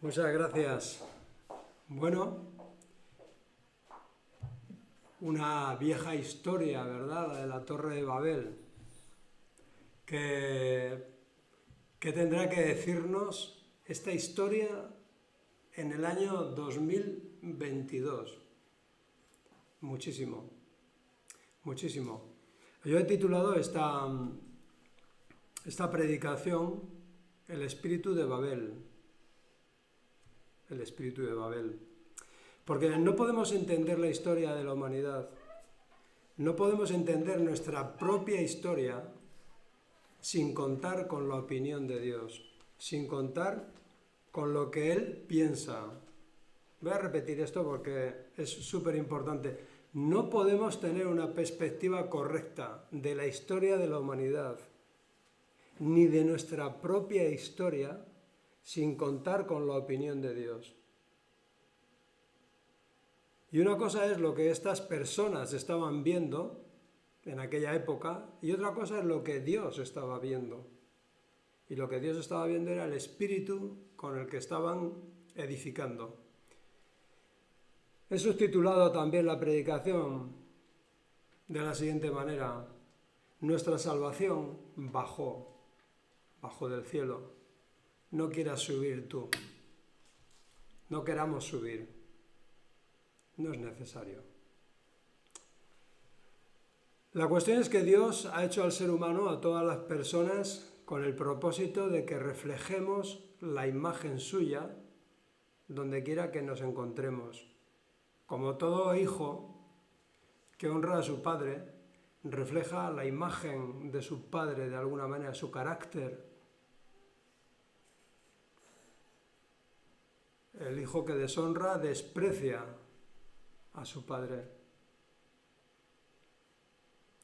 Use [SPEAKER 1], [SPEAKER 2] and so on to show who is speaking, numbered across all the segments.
[SPEAKER 1] Muchas gracias. Bueno, una vieja historia, ¿verdad? La de la Torre de Babel, que tendrá que decirnos esta historia en el año 2022. Muchísimo, muchísimo. Yo he titulado esta predicación El espíritu de Babel. El espíritu de Babel. Porque no podemos entender la historia de la humanidad, no podemos entender nuestra propia historia sin contar con la opinión de Dios, sin contar con lo que Él piensa. Voy a repetir esto porque es súper importante. No podemos tener una perspectiva correcta de la historia de la humanidad, ni de nuestra propia historia, sin contar con la opinión de Dios. Y una cosa es lo que estas personas estaban viendo en aquella época, y otra cosa es lo que Dios estaba viendo. Y lo que Dios estaba viendo era el espíritu con el que estaban edificando. He subtitulado también la predicación de la siguiente manera: nuestra salvación bajó del cielo. No quieras subir tú, no queramos subir, no es necesario. La cuestión es que Dios ha hecho al ser humano, a todas las personas, con el propósito de que reflejemos la imagen suya donde quiera que nos encontremos. Como todo hijo que honra a su padre, refleja la imagen de su padre de alguna manera, su carácter. El hijo que deshonra desprecia a su padre.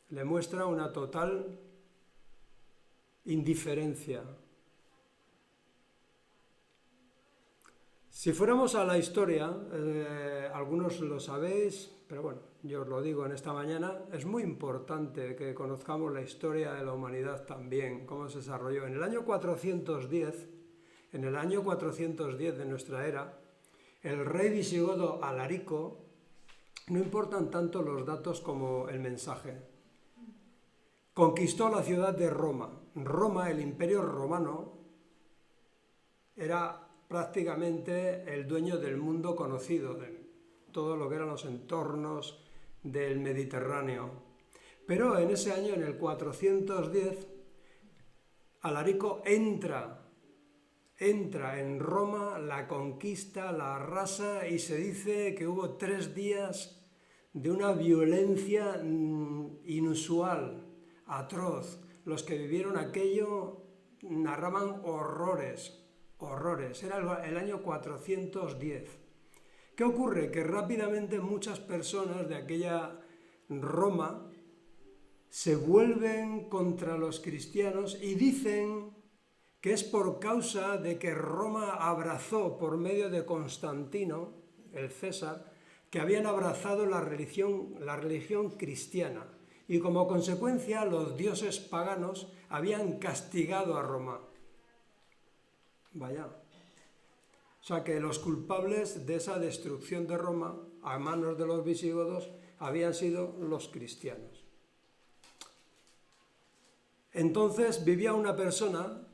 [SPEAKER 1] Le muestra una total indiferencia. Si fuéramos a la historia, algunos lo sabéis, pero bueno, yo os lo digo en esta mañana, es muy importante que conozcamos la historia de la humanidad también, cómo se desarrolló. En el año 410 de nuestra era, el rey visigodo Alarico, no importan tanto los datos como el mensaje, conquistó la ciudad de Roma. Roma, el imperio romano, era prácticamente el dueño del mundo conocido, de todo lo que eran los entornos del Mediterráneo. Pero en ese año, en el 410, Alarico entra en Roma, la conquista, la arrasa, y se dice que hubo 3 días de una violencia inusual, atroz. Los que vivieron aquello narraban horrores. Era el año 410. ¿Qué ocurre? Que rápidamente muchas personas de aquella Roma se vuelven contra los cristianos y dicen que es por causa de que Roma abrazó, por medio de Constantino, el César, que habían abrazado la religión cristiana, y como consecuencia los dioses paganos habían castigado a Roma. Vaya. O sea que los culpables de esa destrucción de Roma a manos de los visigodos habían sido los cristianos. Entonces vivía una persona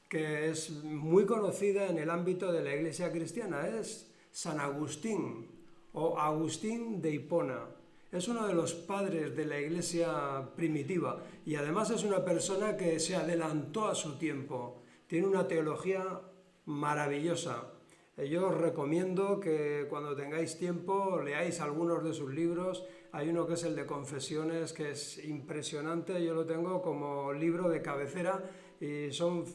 [SPEAKER 1] que es muy conocida en el ámbito de la iglesia cristiana, es San Agustín o Agustín de Hipona. Es uno de los padres de la iglesia primitiva y además es una persona que se adelantó a su tiempo. Tiene una teología maravillosa. Yo os recomiendo que cuando tengáis tiempo leáis algunos de sus libros. Hay uno que es el de Confesiones, que es impresionante. Yo lo tengo como libro de cabecera y son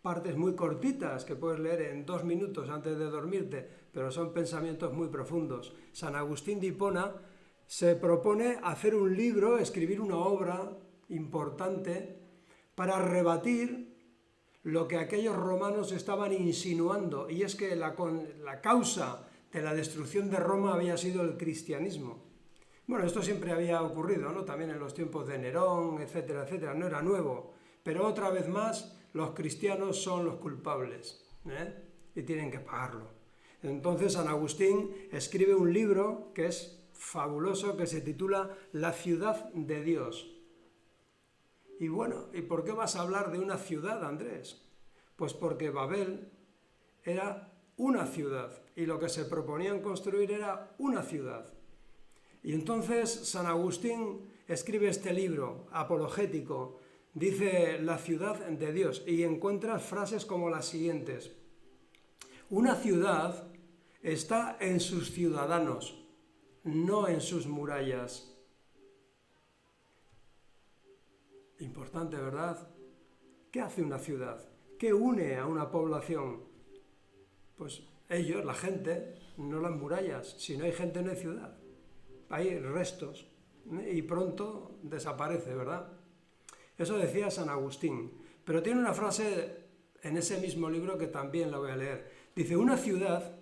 [SPEAKER 1] partes muy cortitas que puedes leer en 2 minutos antes de dormirte, pero son pensamientos muy profundos. San Agustín de Hipona se propone hacer un libro, escribir una obra importante para rebatir lo que aquellos romanos estaban insinuando, y es que la causa de la destrucción de Roma había sido el cristianismo. Bueno, esto siempre había ocurrido, ¿no? También en los tiempos de Nerón, etcétera, etcétera, no era nuevo, pero otra vez más los cristianos son los culpables, ¿eh? y tienen que pagarlo. Entonces San Agustín escribe un libro que es fabuloso, que se titula La ciudad de Dios. Y bueno, ¿y por qué vas a hablar de una ciudad, Andrés? Pues porque Babel era una ciudad y lo que se proponían construir era una ciudad. Y entonces San Agustín escribe este libro apologético, dice La ciudad de Dios, y encuentras frases como las siguientes: una ciudad está en sus ciudadanos, no en sus murallas. Importante, ¿verdad? ¿Qué hace una ciudad? ¿Qué une a una población? Pues ellos, la gente, no las murallas. Si no hay gente, no hay ciudad. Hay restos y pronto desaparece, ¿verdad? Eso decía San Agustín. Pero tiene una frase en ese mismo libro que también la voy a leer. Dice, una ciudad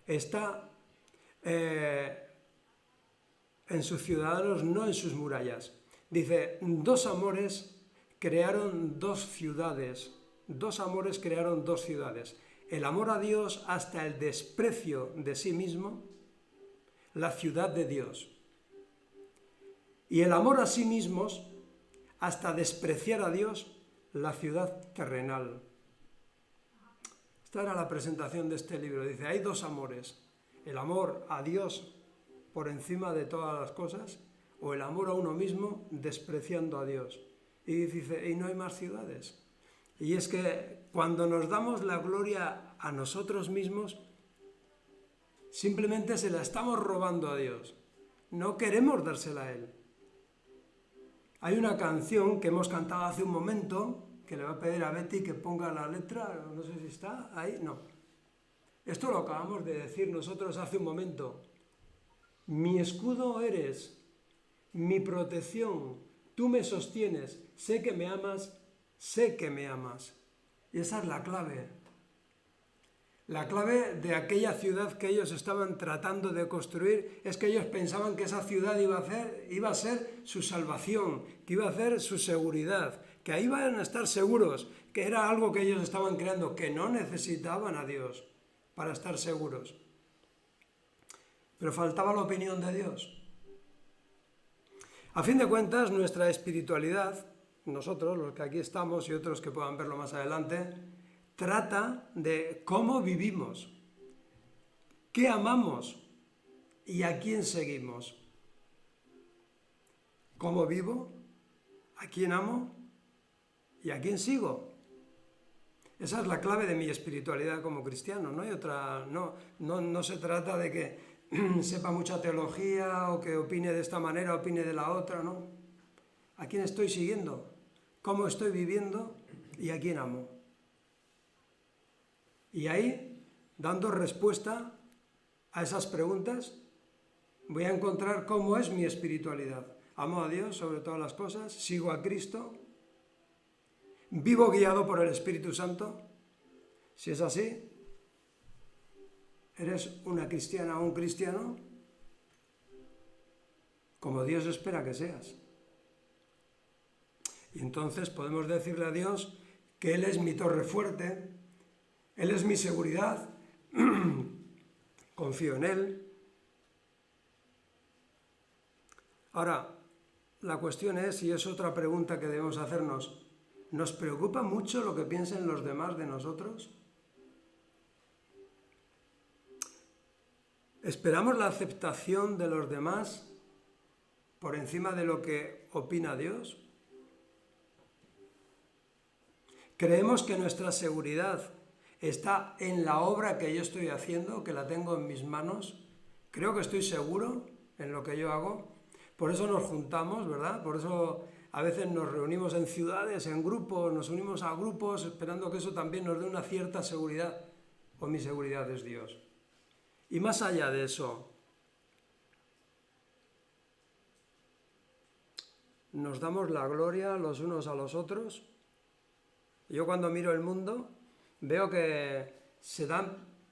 [SPEAKER 1] está en sus ciudadanos, no en sus murallas. Dice, dos amores crearon dos ciudades. Dos amores crearon dos ciudades. El amor a Dios hasta el desprecio de sí mismo, la ciudad de Dios. Y el amor a sí mismos hasta despreciar a Dios, la ciudad terrenal. Esta era la presentación de este libro. Dice, hay dos amores. El amor a Dios por encima de todas las cosas, o el amor a uno mismo despreciando a Dios. Y dice, y no hay más ciudades. Y es que cuando nos damos la gloria a nosotros mismos, simplemente se la estamos robando a Dios. No queremos dársela a Él. Hay una canción que hemos cantado hace un momento, que le va a pedir a Betty que ponga la letra, no sé si está ahí, no. Esto lo acabamos de decir nosotros hace un momento. Mi escudo eres, mi protección, tú me sostienes, sé que me amas, sé que me amas. Y esa es la clave. La clave de aquella ciudad que ellos estaban tratando de construir es que ellos pensaban que esa ciudad iba a ser su salvación, que iba a ser su seguridad, que ahí iban a estar seguros, que era algo que ellos estaban creando, que no necesitaban a Dios para estar seguros. Pero faltaba la opinión de Dios. A fin de cuentas, nuestra espiritualidad, nosotros, los que aquí estamos y otros que puedan verlo más adelante, trata de cómo vivimos, qué amamos y a quién seguimos. ¿Cómo vivo? ¿A quién amo? ¿Y a quién sigo? Esa es la clave de mi espiritualidad como cristiano. No hay otra, no se trata de que sepa mucha teología o que opine de esta manera, opine de la otra, ¿no? ¿A quién estoy siguiendo? ¿Cómo estoy viviendo? ¿Y a quién amo? Y ahí, dando respuesta a esas preguntas, voy a encontrar cómo es mi espiritualidad. ¿Amo a Dios sobre todas las cosas? ¿Sigo a Cristo? ¿Vivo guiado por el Espíritu Santo? Si es así, ¿eres una cristiana o un cristiano? Como Dios espera que seas. Y entonces podemos decirle a Dios que Él es mi torre fuerte, Él es mi seguridad, confío en Él. Ahora, la cuestión es, y es otra pregunta que debemos hacernos, ¿nos preocupa mucho lo que piensen los demás de nosotros? ¿Esperamos la aceptación de los demás por encima de lo que opina Dios? ¿Creemos que nuestra seguridad está en la obra que yo estoy haciendo, que la tengo en mis manos? ¿Creo que estoy seguro en lo que yo hago? Por eso nos juntamos, ¿verdad? Por eso a veces nos reunimos en ciudades, en grupos, nos unimos a grupos esperando que eso también nos dé una cierta seguridad. O mi seguridad es Dios. Y más allá de eso, ¿nos damos la gloria los unos a los otros? Yo cuando miro el mundo veo que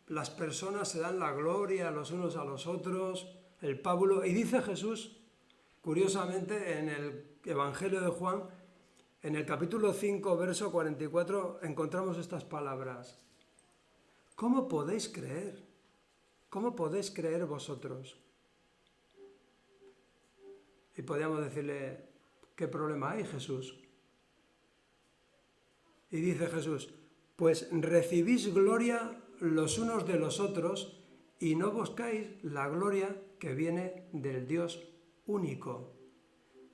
[SPEAKER 1] las personas se dan la gloria los unos a los otros, el pábulo, y dice Jesús, curiosamente en el Evangelio de Juan, en el capítulo 5, verso 44, encontramos estas palabras. ¿Cómo podéis creer? ¿Cómo podéis creer vosotros? Y podríamos decirle, ¿qué problema hay, Jesús? Y dice Jesús, pues recibís gloria los unos de los otros y no buscáis la gloria que viene del Dios único.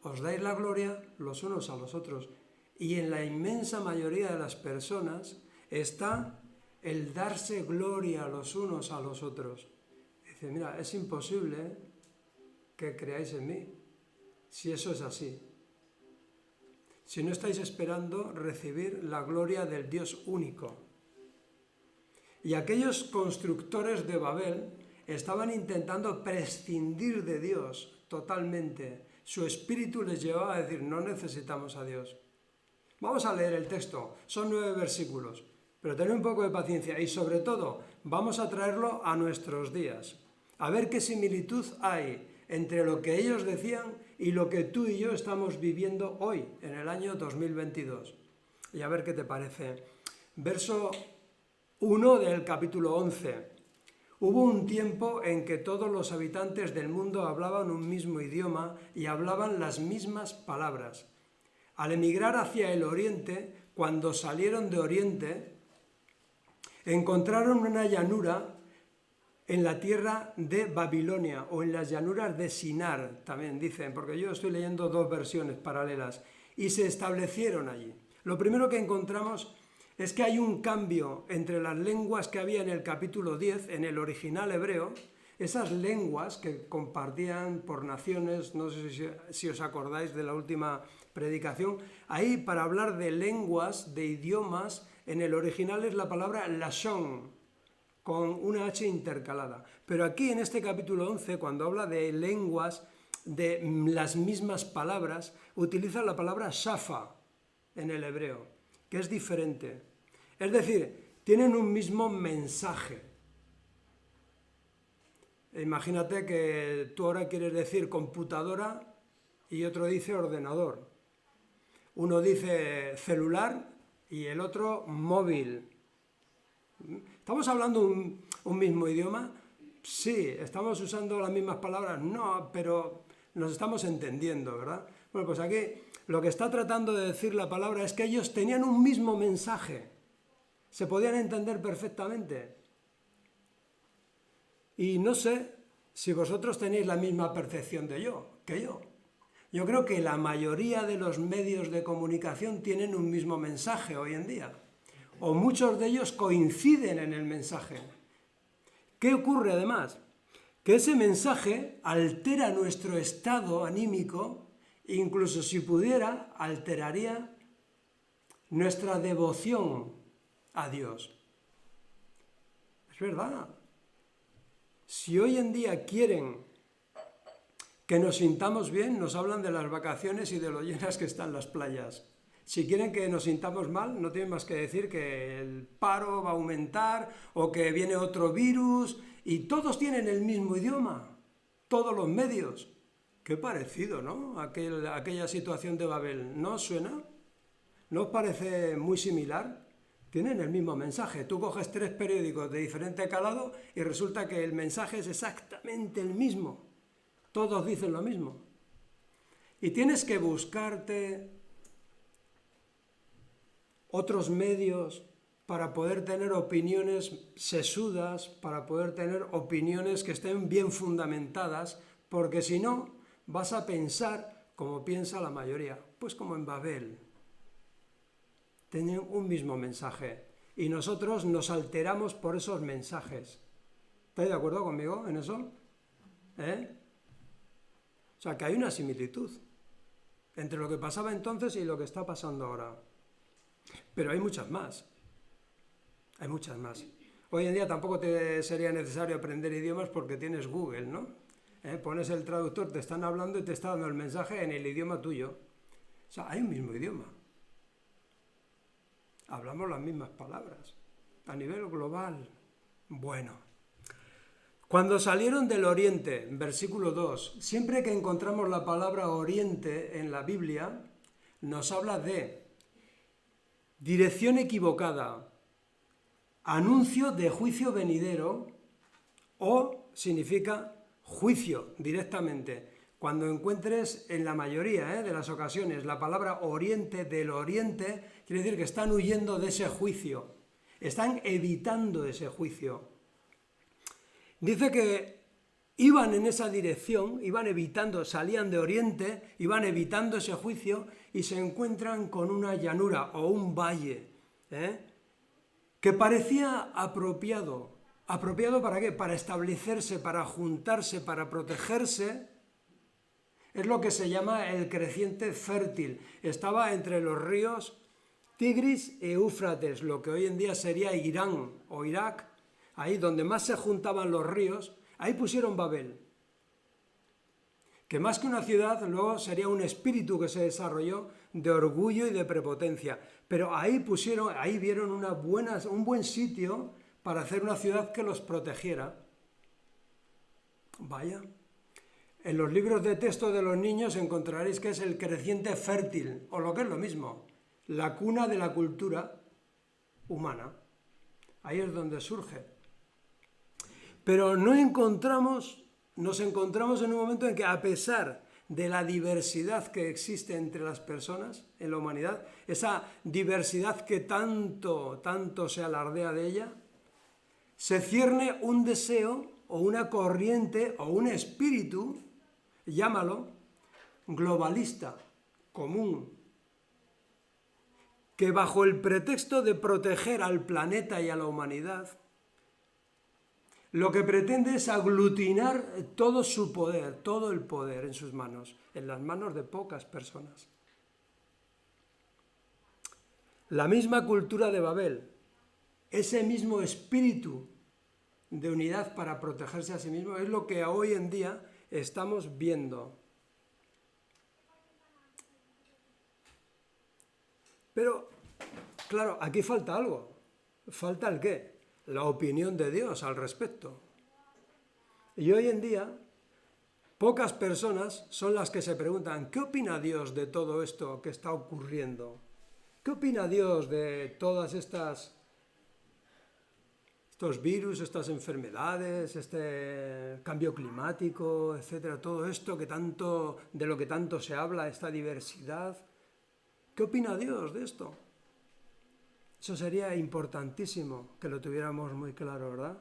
[SPEAKER 1] Os dais la gloria los unos a los otros. Y en la inmensa mayoría de las personas está el darse gloria los unos a los otros. Dice, mira, es imposible que creáis en mí, si eso es así. Si no estáis esperando recibir la gloria del Dios único. Y aquellos constructores de Babel estaban intentando prescindir de Dios totalmente. Su espíritu les llevaba a decir, no necesitamos a Dios. Vamos a leer el texto, son 9 versículos, pero tened un poco de paciencia y sobre todo vamos a traerlo a nuestros días. A ver qué similitud hay entre lo que ellos decían y lo que tú y yo estamos viviendo hoy, en el año 2022. Y a ver qué te parece. Verso 1 del capítulo 11. Hubo un tiempo en que todos los habitantes del mundo hablaban un mismo idioma y hablaban las mismas palabras. Al emigrar hacia el oriente, cuando salieron de oriente, encontraron una llanura en la tierra de Babilonia o en las llanuras de Sinar, también dicen, porque yo estoy leyendo 2 versiones paralelas, y se establecieron allí. Lo primero que encontramos es que hay un cambio entre las lenguas que había en el capítulo 10, en el original hebreo, esas lenguas que compartían por naciones, no sé si os acordáis de la última predicación, ahí para hablar de lenguas, de idiomas, en el original es la palabra lashon, con una H intercalada. Pero aquí en este capítulo 11, cuando habla de lenguas, de las mismas palabras, utiliza la palabra shafa en el hebreo, que es diferente. Es decir, tienen un mismo mensaje. Imagínate que tú ahora quieres decir computadora y otro dice ordenador. Uno dice celular y el otro móvil. ¿Estamos hablando un mismo idioma? Sí. ¿Estamos usando las mismas palabras? No, pero nos estamos entendiendo, ¿verdad? Bueno, pues aquí lo que está tratando de decir la palabra es que ellos tenían un mismo mensaje. Se podían entender perfectamente. Y no sé si vosotros tenéis la misma percepción que yo. Yo creo que la mayoría de los medios de comunicación tienen un mismo mensaje hoy en día. O muchos de ellos coinciden en el mensaje. ¿Qué ocurre además? Que ese mensaje altera nuestro estado anímico, incluso si pudiera, alteraría nuestra devoción a Dios. Es verdad. Si hoy en día quieren que nos sintamos bien, nos hablan de las vacaciones y de lo llenas que están las playas. Si quieren que nos sintamos mal, no tienen más que decir que el paro va a aumentar o que viene otro virus y todos tienen el mismo idioma, todos los medios. Qué parecido, ¿no? Aquella situación de Babel. ¿No os suena? ¿No os parece muy similar? Tienen el mismo mensaje. Tú coges 3 periódicos de diferente calado y resulta que el mensaje es exactamente el mismo. Todos dicen lo mismo. Y tienes que buscarte otros medios para poder tener opiniones sesudas, para poder tener opiniones que estén bien fundamentadas, porque si no, vas a pensar como piensa la mayoría, pues como en Babel. Tienen un mismo mensaje y nosotros nos alteramos por esos mensajes. ¿Estáis de acuerdo conmigo en eso? O sea, que hay una similitud entre lo que pasaba entonces y lo que está pasando ahora. Pero hay muchas más. Hay muchas más. Hoy en día tampoco te sería necesario aprender idiomas porque tienes Google, ¿no? Pones el traductor, te están hablando y te está dando el mensaje en el idioma tuyo. O sea, hay un mismo idioma. Hablamos las mismas palabras. A nivel global. Bueno. Cuando salieron del oriente, versículo 2, siempre que encontramos la palabra oriente en la Biblia, nos habla de dirección equivocada, anuncio de juicio venidero, o significa juicio directamente. Cuando encuentres en la mayoría de las ocasiones la palabra oriente del oriente, quiere decir que están huyendo de ese juicio, están evitando ese juicio. Dice que iban en esa dirección, iban evitando, salían de oriente, iban evitando ese juicio y se encuentran con una llanura o un valle, que parecía apropiado. ¿Apropiado para qué? Para establecerse, para juntarse, para protegerse. Es lo que se llama el creciente fértil. Estaba entre los ríos Tigris y Éufrates, lo que hoy en día sería Irán o Irak. Ahí donde más se juntaban los ríos, ahí pusieron Babel. Que más que una ciudad, luego sería un espíritu que se desarrolló de orgullo y de prepotencia. Pero ahí vieron un buen sitio para hacer una ciudad que los protegiera. Vaya. En los libros de texto de los niños encontraréis que es el creciente fértil, o lo que es lo mismo, la cuna de la cultura humana. Ahí es donde surge. Pero nos encontramos en un momento en que, a pesar de la diversidad que existe entre las personas en la humanidad, esa diversidad que tanto se alardea de ella, se cierne un deseo o una corriente o un espíritu, llámalo, globalista, común, que bajo el pretexto de proteger al planeta y a la humanidad, lo que pretende es aglutinar todo su poder, todo el poder en sus manos, en las manos de pocas personas. La misma cultura de Babel, ese mismo espíritu de unidad para protegerse a sí mismo, es lo que hoy en día estamos viendo. Pero, claro, aquí falta algo. ¿Falta el qué? La opinión de Dios al respecto. Y hoy en día, pocas personas son las que se preguntan, ¿qué opina Dios de todo esto que está ocurriendo? ¿Qué opina Dios de todas estos virus, estas enfermedades, este cambio climático, etcétera? Todo esto de lo que tanto se habla, esta diversidad. ¿Qué opina Dios de esto? Eso sería importantísimo que lo tuviéramos muy claro, ¿verdad?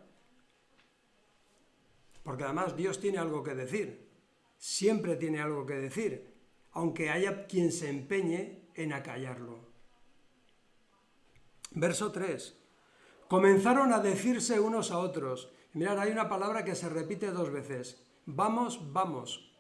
[SPEAKER 1] Porque además Dios tiene algo que decir, siempre tiene algo que decir, aunque haya quien se empeñe en acallarlo. Verso 3. Comenzaron a decirse unos a otros. Mirad, hay una palabra que se repite 2 veces. Vamos, vamos.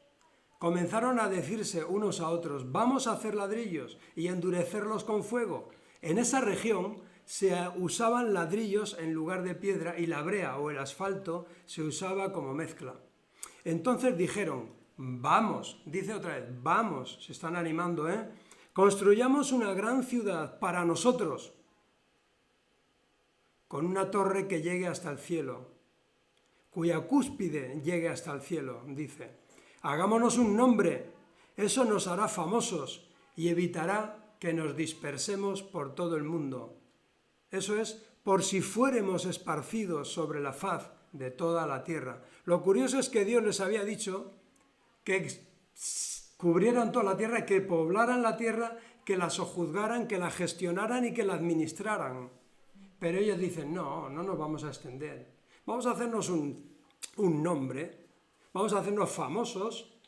[SPEAKER 1] Comenzaron a decirse unos a otros, vamos a hacer ladrillos y endurecerlos con fuego. En esa región se usaban ladrillos en lugar de piedra y la brea o el asfalto se usaba como mezcla. Entonces dijeron, vamos, dice otra vez, vamos, se están animando, construyamos una gran ciudad para nosotros, con una torre que llegue hasta el cielo, cuya cúspide llegue hasta el cielo, dice. Hagámonos un nombre, eso nos hará famosos y evitará que nos dispersemos por todo el mundo. Eso es, por si fuéramos esparcidos sobre la faz de toda la tierra. Lo curioso es que Dios les había dicho que cubrieran toda la tierra, que poblaran la tierra, que la sojuzgaran, que la gestionaran y que la administraran. Pero ellos dicen, no nos vamos a extender. Vamos a hacernos un nombre, vamos a hacernos famosos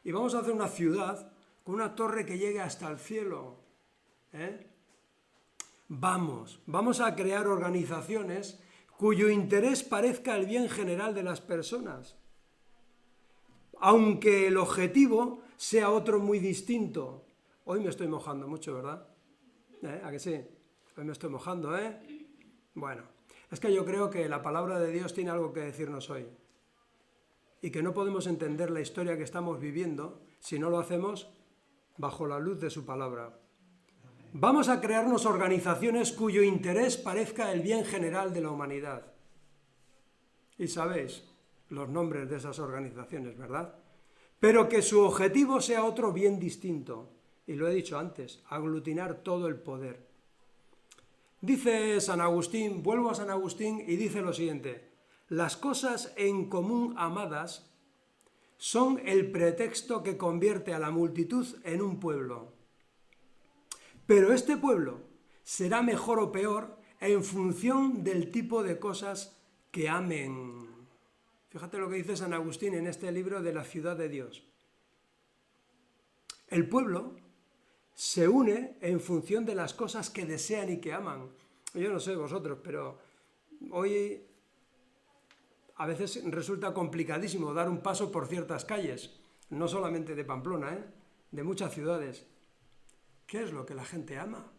[SPEAKER 1] y vamos a hacer una ciudad con una torre que llegue hasta el cielo. Vamos a crear organizaciones cuyo interés parezca el bien general de las personas, aunque el objetivo sea otro muy distinto. Hoy me estoy mojando mucho, ¿verdad? ¿A que sí? Hoy me estoy mojando, Bueno, es que yo creo que la palabra de Dios tiene algo que decirnos hoy y que no podemos entender la historia que estamos viviendo si no lo hacemos bajo la luz de su palabra. Vamos a crearnos organizaciones cuyo interés parezca el bien general de la humanidad. Y sabéis los nombres de esas organizaciones, ¿verdad? Pero que su objetivo sea otro bien distinto. Y lo he dicho antes, aglutinar todo el poder. Dice San Agustín, vuelvo a San Agustín y dice lo siguiente: las cosas en común amadas son el pretexto que convierte a la multitud en un pueblo. Pero este pueblo será mejor o peor en función del tipo de cosas que amen. Fíjate lo que dice San Agustín en este libro de la ciudad de Dios. El pueblo se une en función de las cosas que desean y que aman. Yo no sé vosotros, pero hoy a veces resulta complicadísimo dar un paso por ciertas calles, no solamente de Pamplona, de muchas ciudades. ¿Qué es lo que la gente ama?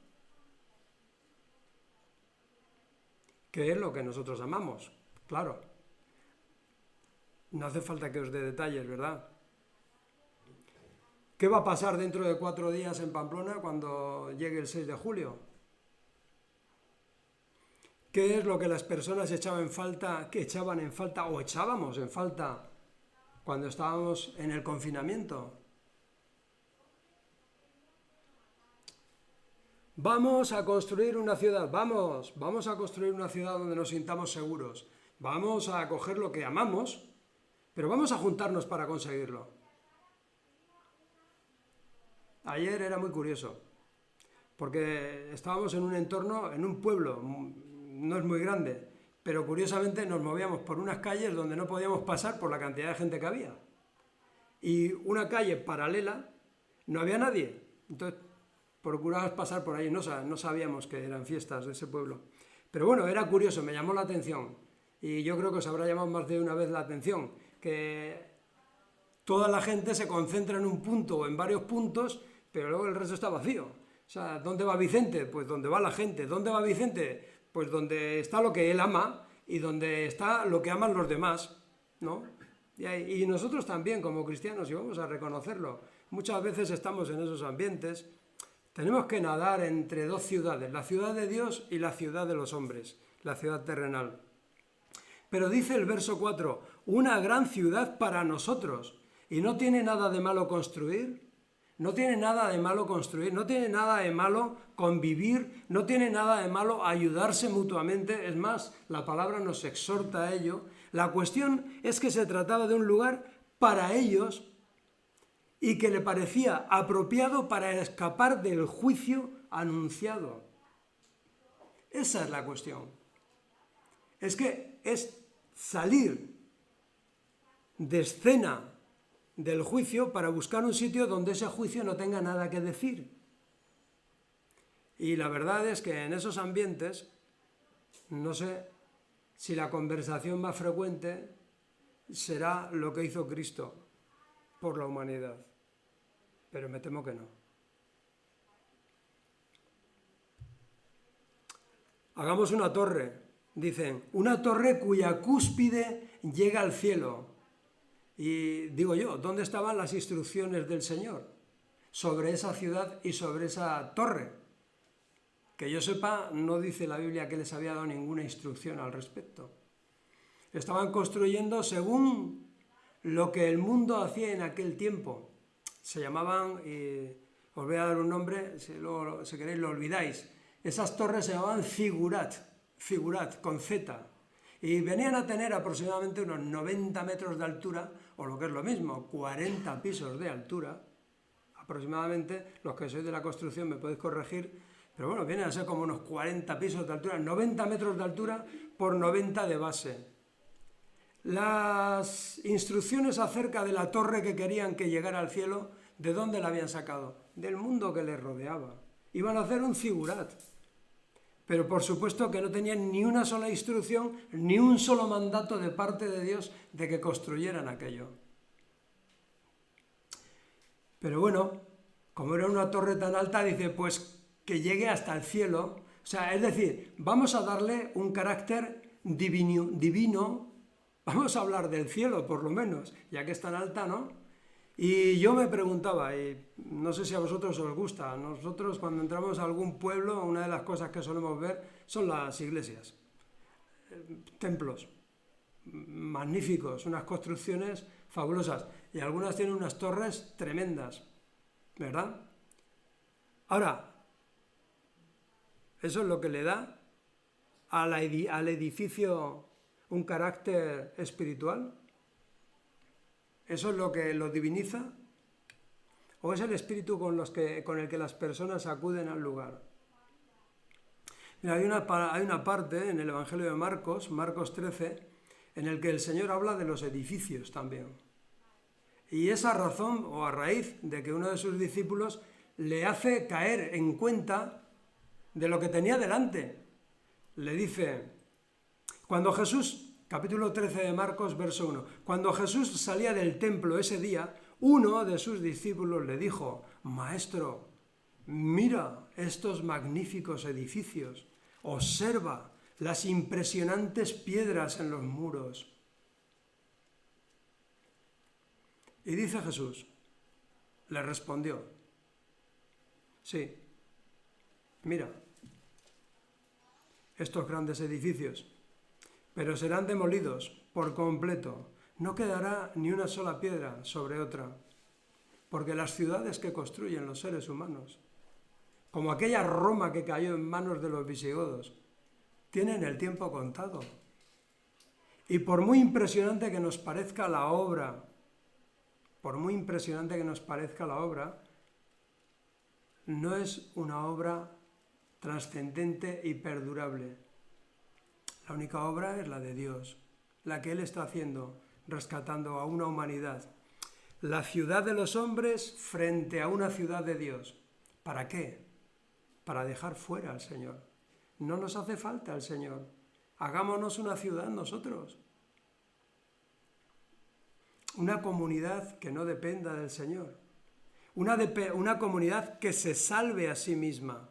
[SPEAKER 1] ¿Qué es lo que nosotros amamos? Claro. No hace falta que os dé detalles, ¿verdad? ¿Qué va a pasar dentro de 4 días en Pamplona cuando llegue el 6 de julio? ¿Qué es lo que las personas echaban en falta o echábamos en falta cuando estábamos en el confinamiento? Vamos a construir una ciudad, vamos a construir una ciudad donde nos sintamos seguros. Vamos a coger lo que amamos, pero vamos a juntarnos para conseguirlo. Ayer era muy curioso, porque estábamos en un entorno, en un pueblo, no es muy grande, pero curiosamente nos movíamos por unas calles donde no podíamos pasar por la cantidad de gente que había. Y una calle paralela, no había nadie. Entonces procurabas pasar por ahí, no sabíamos que eran fiestas de ese pueblo. Pero bueno, era curioso, me llamó la atención. Y yo creo que os habrá llamado más de una vez la atención, que toda la gente se concentra en un punto o en varios puntos, pero luego el resto está vacío. O sea, ¿dónde va Vicente? Pues donde va la gente. ¿Dónde va Vicente? Pues donde está lo que él ama y donde está lo que aman los demás, ¿no? Y nosotros también, como cristianos, y vamos a reconocerlo, muchas veces estamos en esos ambientes. Tenemos que nadar entre dos ciudades, la ciudad de Dios y la ciudad de los hombres, la ciudad terrenal. Pero dice el verso 4, una gran ciudad para nosotros. ¿Y no tiene nada de malo construir? No tiene nada de malo construir, no tiene nada de malo convivir, no tiene nada de malo ayudarse mutuamente. Es más, la palabra nos exhorta a ello. La cuestión es que se trataba de un lugar para ellos y que le parecía apropiado para escapar del juicio anunciado. Esa es la cuestión. Es que es salir de escena del juicio para buscar un sitio donde ese juicio no tenga nada que decir. Y la verdad es que en esos ambientes, no sé si la conversación más frecuente será lo que hizo Cristo por la humanidad, pero me temo que no. Hagamos una torre, dicen, una torre cuya cúspide llega al cielo. Y digo yo, ¿dónde estaban las instrucciones del Señor sobre esa ciudad y sobre esa torre? Que yo sepa, no dice la Biblia que les había dado ninguna instrucción al respecto. Estaban construyendo según lo que el mundo hacía en aquel tiempo. Se llamaban, os voy a dar un nombre, si queréis lo olvidáis. Esas torres se llamaban figurat, con Z. Y venían a tener aproximadamente unos 90 metros de altura, o lo que es lo mismo, 40 pisos de altura, aproximadamente. Los que sois de la construcción me podéis corregir, pero bueno, vienen a ser como unos 40 pisos de altura, 90 metros de altura por 90 de base. Las instrucciones acerca de la torre que querían que llegara al cielo, ¿de dónde la habían sacado? Del mundo que les rodeaba. Iban a hacer un figurat. Pero por supuesto que no tenían ni una sola instrucción, ni un solo mandato de parte de Dios de que construyeran aquello. Pero bueno, como era una torre tan alta, dice, pues que llegue hasta el cielo. O sea, es decir, vamos a darle un carácter divino, vamos a hablar del cielo por lo menos, ya que es tan alta, ¿no? Y yo me preguntaba, y no sé si a vosotros os gusta, nosotros cuando entramos a algún pueblo, una de las cosas que solemos ver son las iglesias, templos magníficos, unas construcciones fabulosas, y algunas tienen unas torres tremendas, ¿verdad? Ahora, Eso es lo que le da al edificio un carácter espiritual. ¿Eso es lo que lo diviniza? ¿O es el espíritu con el que las personas acuden al lugar? Mira, hay una parte en el Evangelio de Marcos, Marcos 13, en el que el Señor habla de los edificios también. Y esa razón o a raíz de que uno de sus discípulos le hace caer en cuenta de lo que tenía delante. Le dice, cuando Jesús, capítulo 13 de Marcos, verso 1, cuando Jesús salía del templo ese día, uno de sus discípulos le dijo, Maestro, mira estos magníficos edificios, observa las impresionantes piedras en los muros. Y dice Jesús, le respondió, sí, mira, estos grandes edificios, pero serán demolidos por completo, no quedará ni una sola piedra sobre otra, porque las ciudades que construyen los seres humanos, como aquella Roma que cayó en manos de los visigodos, tienen el tiempo contado. Y por muy impresionante que nos parezca la obra, no es una obra trascendente y perdurable. La única obra es la de Dios, la que Él está haciendo, rescatando a una humanidad. La ciudad de los hombres frente a una ciudad de Dios. ¿Para qué? Para dejar fuera al Señor. No nos hace falta el Señor. Hagámonos una ciudad nosotros. Una comunidad que no dependa del Señor. Una comunidad que se salve a sí misma.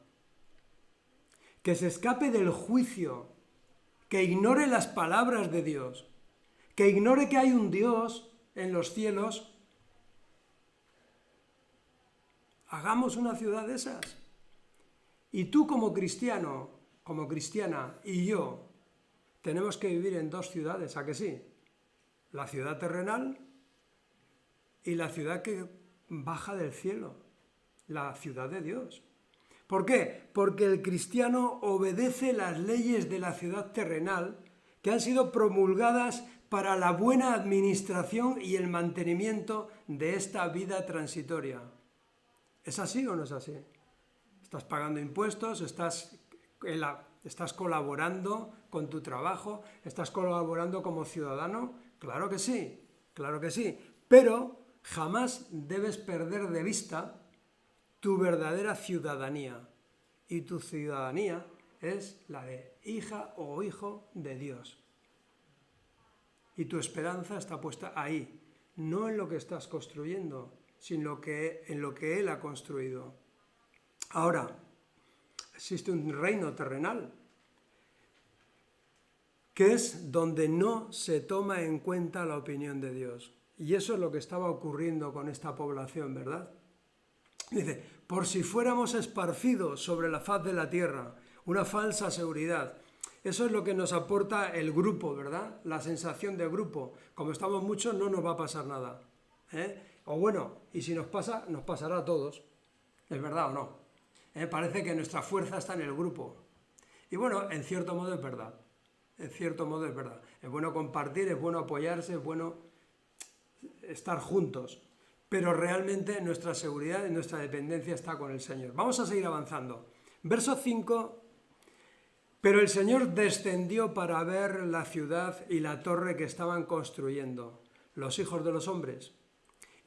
[SPEAKER 1] Que se escape del juicio. Que ignore las palabras de Dios. Que ignore que hay un Dios en los cielos. Hagamos una ciudad de esas. Y tú como cristiano, como cristiana, y yo, tenemos que vivir en dos ciudades, ¿a que sí? La ciudad terrenal y la ciudad que baja del cielo, la ciudad de Dios. ¿Por qué? Porque el cristiano obedece las leyes de la ciudad terrenal que han sido promulgadas para la buena administración y el mantenimiento de esta vida transitoria. ¿Es así o no es así? Estás pagando impuestos, estás colaborando con tu trabajo, estás colaborando como ciudadano. Claro que sí, pero jamás debes perder de vista tu verdadera ciudadanía. Y tu ciudadanía es la de hija o hijo de Dios. Y tu esperanza está puesta ahí, no en lo que estás construyendo, sino en lo que Él ha construido. Ahora, existe un reino terrenal, que es donde no se toma en cuenta la opinión de Dios. Y eso es lo que estaba ocurriendo con esta población, ¿verdad? Dice, por si fuéramos esparcidos sobre la faz de la tierra, una falsa seguridad. Eso es lo que nos aporta el grupo, ¿verdad? La sensación de grupo. Como estamos muchos, no nos va a pasar nada. O bueno, y si nos pasa, nos pasará a todos. ¿Es verdad o no? Parece que nuestra fuerza está en el grupo. Y bueno, en cierto modo es verdad. Es bueno compartir, es bueno apoyarse, es bueno estar juntos. Pero realmente nuestra seguridad y nuestra dependencia está con el Señor. Vamos a seguir avanzando. Verso 5. Pero el Señor descendió para ver la ciudad y la torre que estaban construyendo los hijos de los hombres.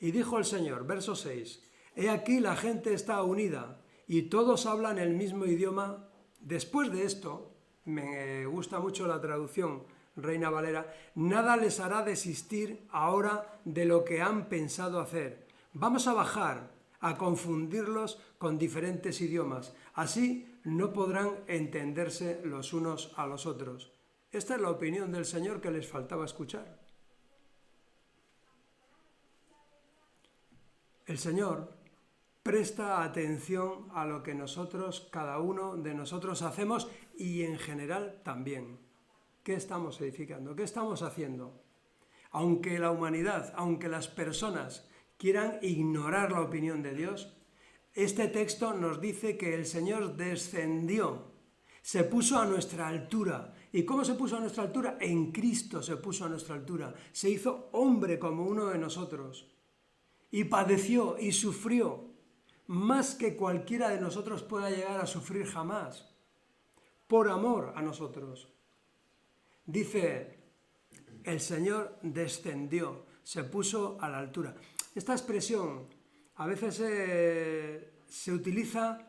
[SPEAKER 1] Y dijo el Señor, verso 6, he aquí la gente está unida y todos hablan el mismo idioma. Después de esto, me gusta mucho la traducción Reina Valera, nada les hará desistir ahora de lo que han pensado hacer. Vamos a bajar, a confundirlos con diferentes idiomas. Así no podrán entenderse los unos a los otros. Esta es la opinión del Señor que les faltaba escuchar. El Señor presta atención a lo que nosotros, cada uno de nosotros hacemos y en general también. ¿Qué estamos edificando? ¿Qué estamos haciendo? Aunque la humanidad, aunque las personas quieran ignorar la opinión de Dios, este texto nos dice que el Señor descendió Se puso a nuestra altura. ¿Y cómo se puso a nuestra altura? En Cristo se puso a nuestra altura. Se hizo hombre como uno de nosotros. Y padeció y sufrió más que cualquiera de nosotros pueda llegar a sufrir jamás. Por amor a nosotros. Dice, el Señor descendió, se puso a la altura. Esta expresión a veces se utiliza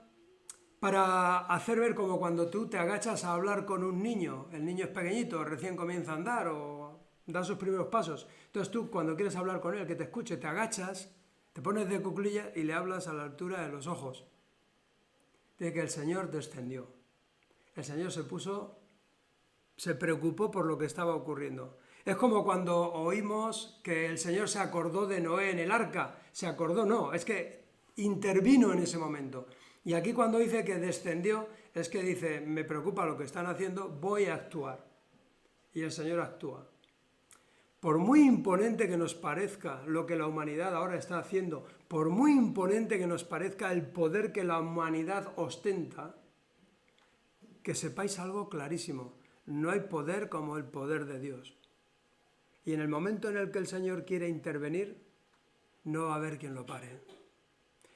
[SPEAKER 1] para hacer ver como cuando tú te agachas a hablar con un niño, el niño es pequeñito, recién comienza a andar o da sus primeros pasos. Entonces tú cuando quieres hablar con él, que te escuche, te agachas, te pones de cuclillas y le hablas a la altura de los ojos. Dice que el Señor descendió. El Señor se preocupó por lo que estaba ocurriendo. Es como cuando oímos que el Señor se acordó de Noé en el arca. Se acordó, no, es que intervino en ese momento. Y aquí cuando dice que descendió, es que dice, me preocupa lo que están haciendo, voy a actuar. Y el Señor actúa. Por muy imponente que nos parezca lo que la humanidad ahora está haciendo, por muy imponente que nos parezca el poder que la humanidad ostenta, que sepáis algo clarísimo, no hay poder como el poder de Dios. Y en el momento en el que el Señor quiere intervenir, no va a haber quien lo pare.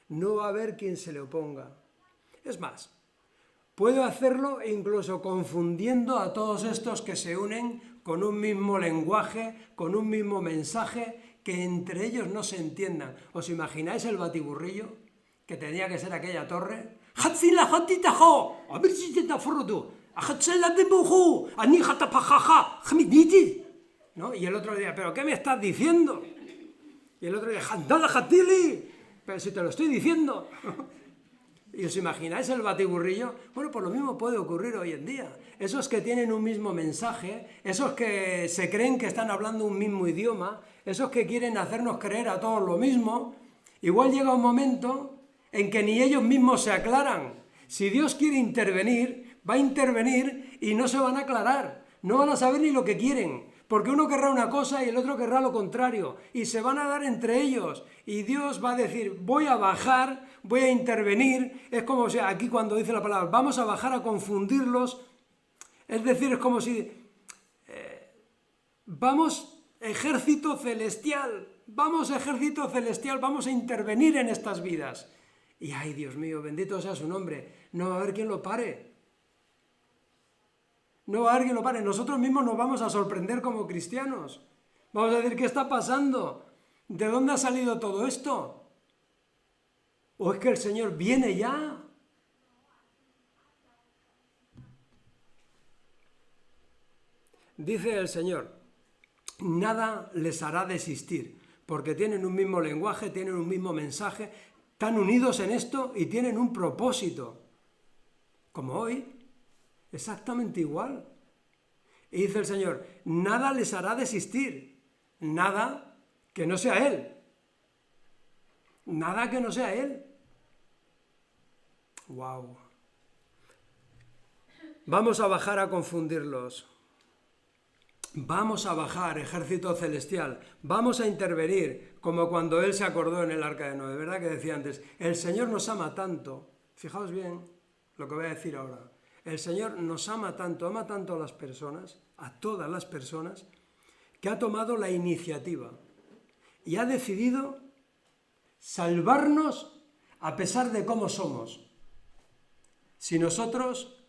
[SPEAKER 1] No va a haber quien se le oponga. Es más, puedo hacerlo incluso confundiendo a todos estos que se unen con un mismo lenguaje, con un mismo mensaje, que entre ellos no se entiendan. ¿Os imagináis el batiburrillo que tenía que ser aquella torre? ¿No? Y el otro día, ¿pero qué me estás diciendo? Y el otro día, pero si te lo estoy diciendo. ¿Y os imagináis el batiburrillo? Bueno, pues lo mismo puede ocurrir hoy en día. Esos que tienen un mismo mensaje, esos que se creen que están hablando un mismo idioma, esos que quieren hacernos creer a todos lo mismo, igual llega un momento en que ni ellos mismos se aclaran. Si Dios quiere intervenir, va a intervenir y no se van a aclarar. No van a saber ni lo que quieren. Porque uno querrá una cosa y el otro querrá lo contrario. Y se van a dar entre ellos. Y Dios va a decir, voy a bajar, voy a intervenir. Es como si aquí cuando dice la palabra, vamos a bajar a confundirlos. Es decir, es como si, vamos ejército celestial, vamos a intervenir en estas vidas. Y ay, Dios mío, bendito sea su nombre, no va a haber quien lo pare. No va a haber quien lo pare. Nosotros mismos nos vamos a sorprender como cristianos. Vamos a decir, ¿qué está pasando? ¿De dónde ha salido todo esto? ¿O es que el Señor viene ya? Dice el Señor, nada les hará desistir, porque tienen un mismo lenguaje, tienen un mismo mensaje, están unidos en esto y tienen un propósito. Como hoy. Exactamente igual. Y dice el Señor, nada les hará desistir, nada que no sea Él. Nada que no sea Él. ¡Wow! Vamos a bajar a confundirlos. Vamos a bajar, ejército celestial. Vamos a intervenir, como cuando Él se acordó en el arca de Noé. ¿Verdad que decía antes? El Señor nos ama tanto. Fijaos bien lo que voy a decir ahora. El Señor nos ama tanto a las personas, a todas las personas, que ha tomado la iniciativa y ha decidido salvarnos a pesar de cómo somos. Si nosotros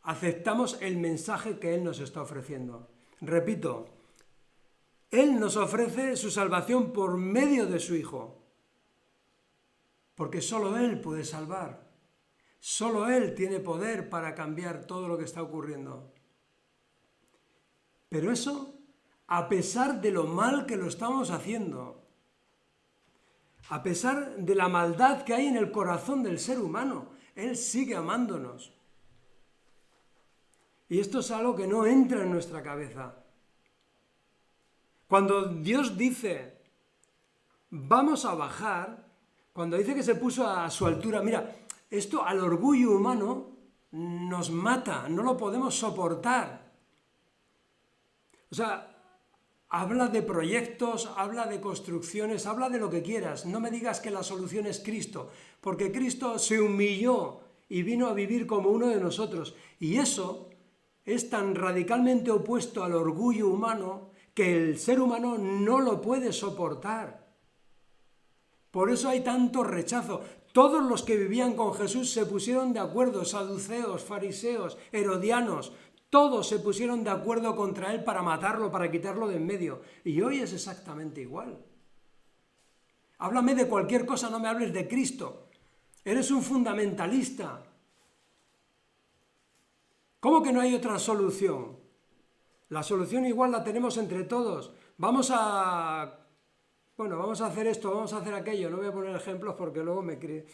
[SPEAKER 1] aceptamos el mensaje que Él nos está ofreciendo. Repito, Él nos ofrece su salvación por medio de su Hijo, porque solo Él puede salvar. Solo Él tiene poder para cambiar todo lo que está ocurriendo. Pero eso, a pesar de lo mal que lo estamos haciendo, a pesar de la maldad que hay en el corazón del ser humano, Él sigue amándonos. Y esto es algo que no entra en nuestra cabeza. Cuando Dios dice, vamos a bajar, cuando dice que se puso a su altura, mira, esto al orgullo humano nos mata, no lo podemos soportar. O sea, habla de proyectos, habla de construcciones, habla de lo que quieras. No me digas que la solución es Cristo, porque Cristo se humilló y vino a vivir como uno de nosotros. Y eso es tan radicalmente opuesto al orgullo humano que el ser humano no lo puede soportar. Por eso hay tanto rechazo. Todos los que vivían con Jesús se pusieron de acuerdo, saduceos, fariseos, herodianos, todos se pusieron de acuerdo contra él para matarlo, para quitarlo de en medio. Y hoy es exactamente igual. Háblame de cualquier cosa, no me hables de Cristo. Eres un fundamentalista. ¿Cómo que no hay otra solución? La solución igual la tenemos entre todos. Vamos a hacer esto, vamos a hacer aquello. No voy a poner ejemplos porque luego me cree.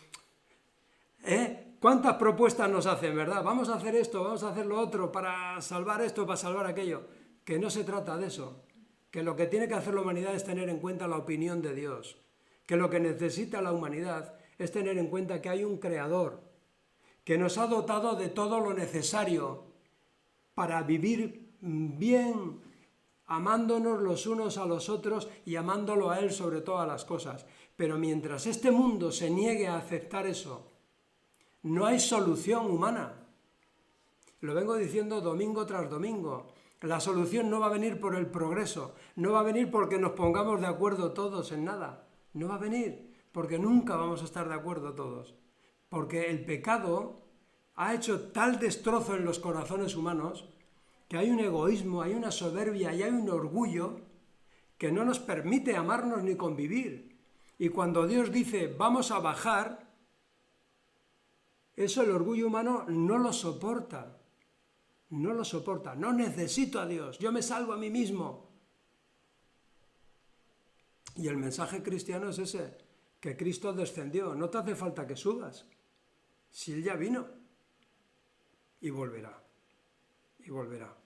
[SPEAKER 1] ¿Cuántas propuestas nos hacen, verdad? Vamos a hacer esto, vamos a hacer lo otro para salvar esto, para salvar aquello. Que no se trata de eso. Que lo que tiene que hacer la humanidad es tener en cuenta la opinión de Dios. Que lo que necesita la humanidad es tener en cuenta que hay un creador que nos ha dotado de todo lo necesario para vivir bien, amándonos los unos a los otros y amándolo a Él sobre todas las cosas. Pero mientras este mundo se niegue a aceptar eso, no hay solución humana. Lo vengo diciendo domingo tras domingo. La solución no va a venir por el progreso, no va a venir porque nos pongamos de acuerdo todos en nada. No va a venir porque nunca vamos a estar de acuerdo todos. Porque el pecado ha hecho tal destrozo en los corazones humanos que hay un egoísmo, hay una soberbia y hay un orgullo que no nos permite amarnos ni convivir. Y cuando Dios dice vamos a bajar, eso el orgullo humano no lo soporta. No lo soporta. No necesito a Dios. Yo me salvo a mí mismo. Y el mensaje cristiano es ese, que Cristo descendió. No te hace falta que subas. Si Él ya vino. Y volverá. Y volverá.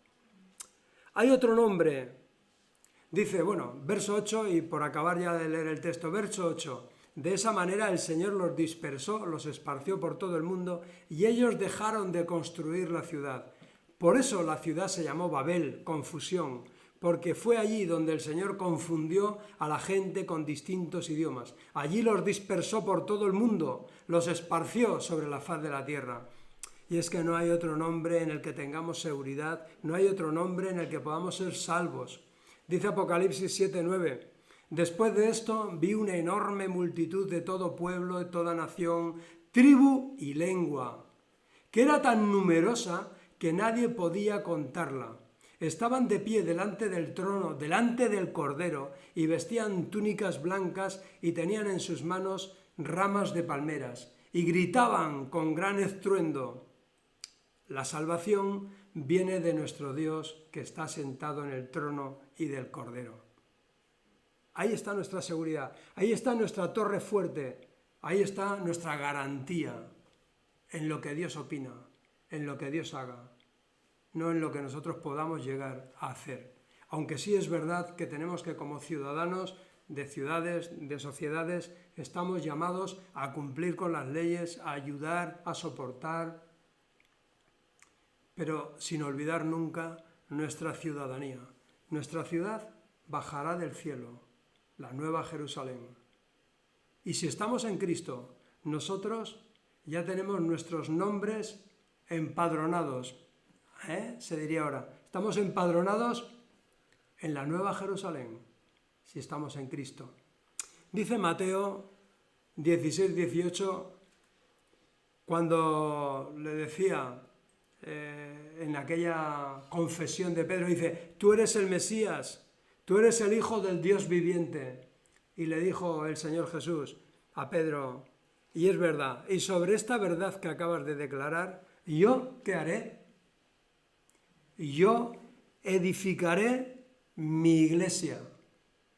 [SPEAKER 1] Hay otro nombre. Dice, verso 8, y por acabar ya de leer el texto, verso 8. De esa manera el Señor los dispersó, los esparció por todo el mundo, y ellos dejaron de construir la ciudad. Por eso la ciudad se llamó Babel, confusión, porque fue allí donde el Señor confundió a la gente con distintos idiomas. Allí los dispersó por todo el mundo, los esparció sobre la faz de la tierra. Y es que no hay otro nombre en el que tengamos seguridad, no hay otro nombre en el que podamos ser salvos. Dice Apocalipsis 7:9, después de esto vi una enorme multitud de todo pueblo, de toda nación, tribu y lengua, que era tan numerosa que nadie podía contarla. Estaban de pie delante del trono, delante del Cordero, y vestían túnicas blancas y tenían en sus manos ramas de palmeras, y gritaban con gran estruendo, la salvación viene de nuestro Dios que está sentado en el trono y del Cordero. Ahí está nuestra seguridad, ahí está nuestra torre fuerte, ahí está nuestra garantía en lo que Dios opina, en lo que Dios haga, no en lo que nosotros podamos llegar a hacer. Aunque sí es verdad que tenemos que, como ciudadanos de ciudades, de sociedades, estamos llamados a cumplir con las leyes, a ayudar, a soportar, pero sin olvidar nunca nuestra ciudadanía. Nuestra ciudad bajará del cielo, la nueva Jerusalén. Y si estamos en Cristo, nosotros ya tenemos nuestros nombres empadronados. Se diría ahora, estamos empadronados en la nueva Jerusalén, si estamos en Cristo. Dice Mateo 16-18, cuando le decía en aquella confesión de Pedro, dice, tú eres el Mesías, tú eres el Hijo del Dios viviente. Y le dijo el Señor Jesús a Pedro, y es verdad, y sobre esta verdad que acabas de declarar, ¿yo qué haré? Yo edificaré mi iglesia.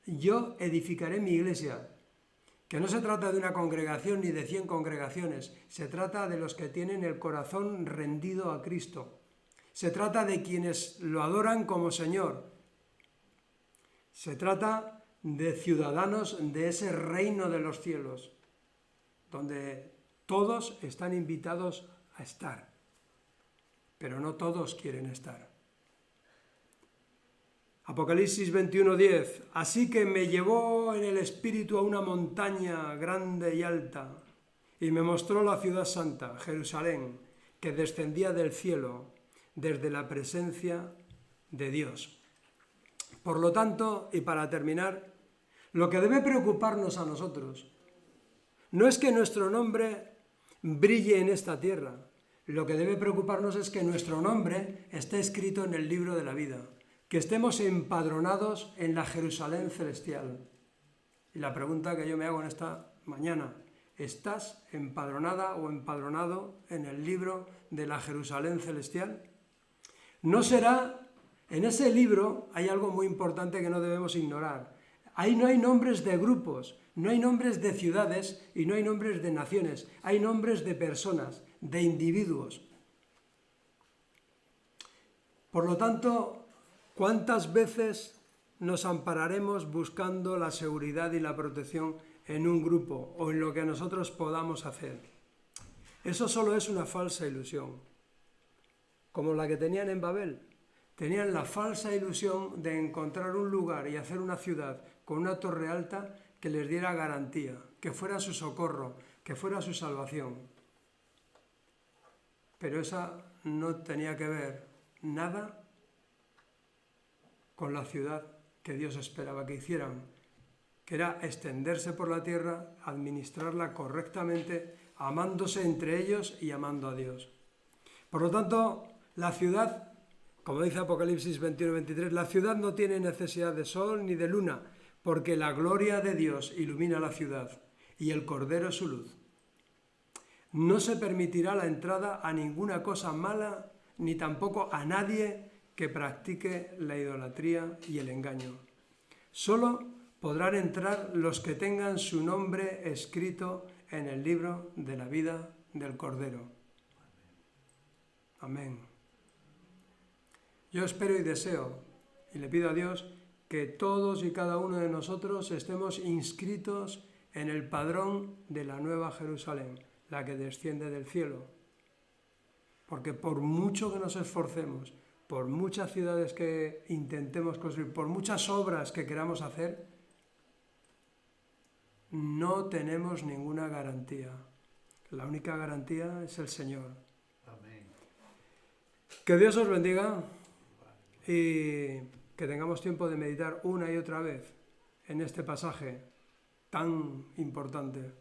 [SPEAKER 1] Yo edificaré mi iglesia. Que no se trata de una congregación ni de 100 congregaciones, se trata de los que tienen el corazón rendido a Cristo. Se trata de quienes lo adoran como Señor. Se trata de ciudadanos de ese reino de los cielos, donde todos están invitados a estar, pero no todos quieren estar. Apocalipsis 21:10, así que me llevó en el espíritu a una montaña grande y alta, y me mostró la ciudad santa, Jerusalén, que descendía del cielo, desde la presencia de Dios. Por lo tanto, y para terminar, lo que debe preocuparnos a nosotros no es que nuestro nombre brille en esta tierra. Lo que debe preocuparnos es que nuestro nombre esté escrito en el libro de la vida, que estemos empadronados en la Jerusalén celestial. Y la pregunta que yo me hago en esta mañana: ¿estás empadronada o empadronado en el libro de la Jerusalén celestial? No será, en ese libro hay algo muy importante que no debemos ignorar. Ahí no hay nombres de grupos, no hay nombres de ciudades y no hay nombres de naciones, hay nombres de personas, de individuos. Por lo tanto, ¿cuántas veces nos ampararemos buscando la seguridad y la protección en un grupo o en lo que nosotros podamos hacer? Eso solo es una falsa ilusión, como la que tenían en Babel. Tenían la falsa ilusión de encontrar un lugar y hacer una ciudad con una torre alta que les diera garantía, que fuera su socorro, que fuera su salvación. Pero esa no tenía que ver nada con la ciudad que Dios esperaba que hicieran, que era extenderse por la tierra, administrarla correctamente, amándose entre ellos y amando a Dios. Por lo tanto, la ciudad, como dice Apocalipsis 21-23, la ciudad no tiene necesidad de sol ni de luna, porque la gloria de Dios ilumina la ciudad y el Cordero es su luz. No se permitirá la entrada a ninguna cosa mala, ni tampoco a nadie que practique la idolatría y el engaño. Solo podrán entrar los que tengan su nombre escrito en el libro de la vida del Cordero. Amén. Yo espero y deseo, y le pido a Dios, que todos y cada uno de nosotros estemos inscritos en el padrón de la Nueva Jerusalén, la que desciende del cielo. Porque por mucho que nos esforcemos, por muchas ciudades que intentemos construir, por muchas obras que queramos hacer, no tenemos ninguna garantía. La única garantía es el Señor.
[SPEAKER 2] Amén.
[SPEAKER 1] Que Dios os bendiga y que tengamos tiempo de meditar una y otra vez en este pasaje tan importante.